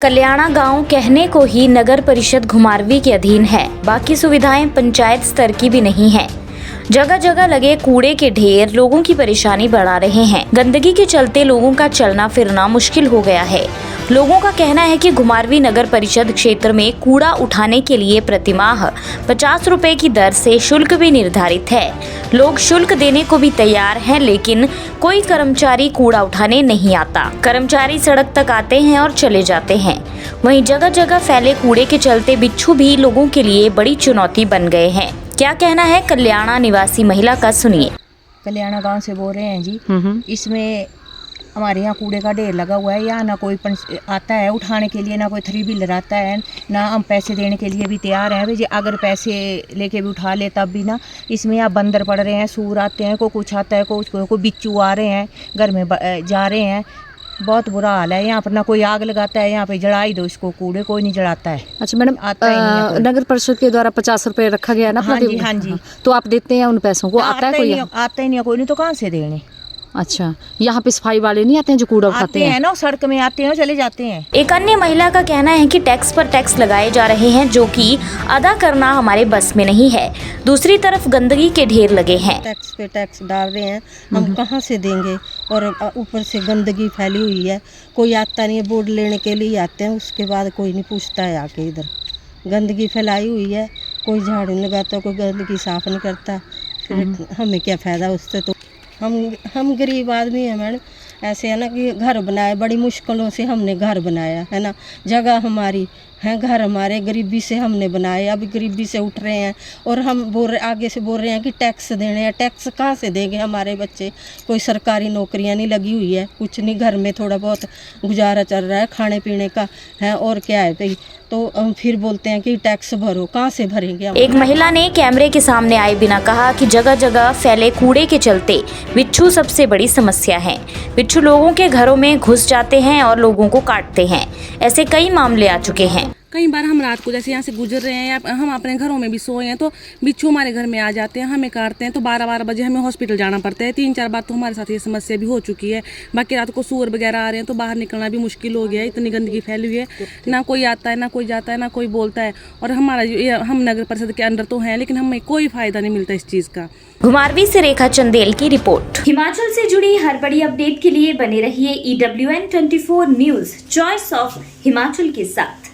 कल्याणा गांव कहने को ही नगर परिषद घुमारवीं के अधीन है। बाकी सुविधाएं पंचायत स्तर की भी नहीं है। जगह जगह लगे कूड़े के ढेर लोगों की परेशानी बढ़ा रहे हैं। गंदगी के चलते लोगों का चलना फिरना मुश्किल हो गया है। लोगों का कहना है कि घुमारवीं नगर परिषद क्षेत्र में कूड़ा उठाने के लिए प्रतिमाह 50 रुपए की दर से शुल्क भी निर्धारित है। लोग शुल्क देने को भी तैयार हैं, लेकिन कोई कर्मचारी कूड़ा उठाने नहीं आता। कर्मचारी सड़क तक आते हैं और चले जाते हैं। वहीं जगह जगह फैले कूड़े के चलते बिच्छू भी लोगों के लिए बड़ी चुनौती बन गए हैं। क्या कहना है कल्याणा निवासी महिला का, सुनिए। कल्याणा गांव से बोल रहे हैं जी। इसमें हमारे यहाँ कूड़े का ढेर लगा हुआ है। यहाँ ना कोई आता है उठाने के लिए, ना कोई 3 व्हीलर आता है, ना हम पैसे देने के लिए भी तैयार हैं। भाई अगर पैसे लेके भी उठा ले तब भी ना, इसमें यहाँ बंदर पड़ रहे हैं, सूर आते हैं, कोई कुछ आता है, कोई बिच्छू आ रहे हैं, घर में जा रहे हैं। बहुत बुरा हाल है यहाँ पर। ना कोई आग लगाता है, यहाँ पे जला ही दो इसको, कूड़े कोई नहीं जलाता है। अच्छा मैडम, आता ही नगर परिषद के द्वारा 50 रुपए रखा गया ना? हाँ जी, हाँ जी। तो आप देते हैं उन पैसों को? आता है कोई? आता ही नहीं, कोई नहीं तो कहाँ से देने। अच्छा, यहाँ पे सफाई वाले नहीं आते हैं जो कूड़ा उठाते हैं? ना सड़क में आते हैं, चले जाते हैं। एक अन्य महिला का कहना है कि टैक्स पर टैक्स लगाए जा रहे हैं, जो कि अदा करना हमारे बस में नहीं है। दूसरी तरफ गंदगी के ढेर लगे हैं। टैक्स पे टैक्स डाल रहे हैं, हम कहाँ से देंगे? और ऊपर से गंदगी फैली हुई है। कोई आता नहीं है, बोर्ड लेने के लिए आते हैं, उसके बाद कोई नहीं पूछता है आके। इधर गंदगी फैलाई हुई है, कोई झाड़ू नहीं लगाता, कोई गंदगी साफ नहीं करता। फिर हमें क्या फ़ायदा उससे? तो हम गरीब आदमी हैं मैडम। ऐसे है ना कि घर बनाए, बड़ी मुश्किलों से हमने घर बनाया है ना। जगह हमारी है, घर हमारे गरीबी से हमने बनाए, अभी गरीबी से उठ रहे हैं। और हम आगे से बोल रहे हैं कि टैक्स देने हैं। टैक्स कहाँ से देंगे? हमारे बच्चे, कोई सरकारी नौकरियां नहीं लगी हुई है, कुछ नहीं, घर में थोड़ा बहुत गुजारा चल रहा है खाने पीने का है, और क्या है भाई। तो हम फिर बोलते हैं कि टैक्स भरो, कहाँ से भरेंगे हम? एक महिला ने कैमरे के सामने आए बिना कहा कि जगह जगह फैले कूड़े के चलते बिच्छू सबसे बड़ी समस्या है। बिच्छू लोगों के घरों में घुस जाते हैं और लोगों को काटते हैं। ऐसे कई मामले आ चुके हैं। कई बार हम रात को जैसे यहाँ से गुजर रहे हैं या हम अपने घरों में भी सोए हैं तो बिच्छू हमारे घर में आ जाते हैं, हमें काटते हैं। तो 12-12 बजे हमें हॉस्पिटल जाना पड़ता है। 3-4 बार तो हमारे साथ ये समस्या भी हो चुकी है। बाकी रात को सूअर वगैरह आ रहे हैं तो बाहर निकलना भी मुश्किल हो गया है। इतनी गंदगी फैली हुई है, ना कोई आता है, ना कोई जाता है, ना कोई बोलता है। और हम नगर परिषद के अंदर तो हैं, लेकिन हमें कोई फायदा नहीं मिलता इस चीज़ का। घुमारवीं से रेखा चंदेल की रिपोर्ट। हिमाचल से जुड़ी हर बड़ी अपडेट के लिए बने रहिए EWN24 news, choice of Himachal के साथ।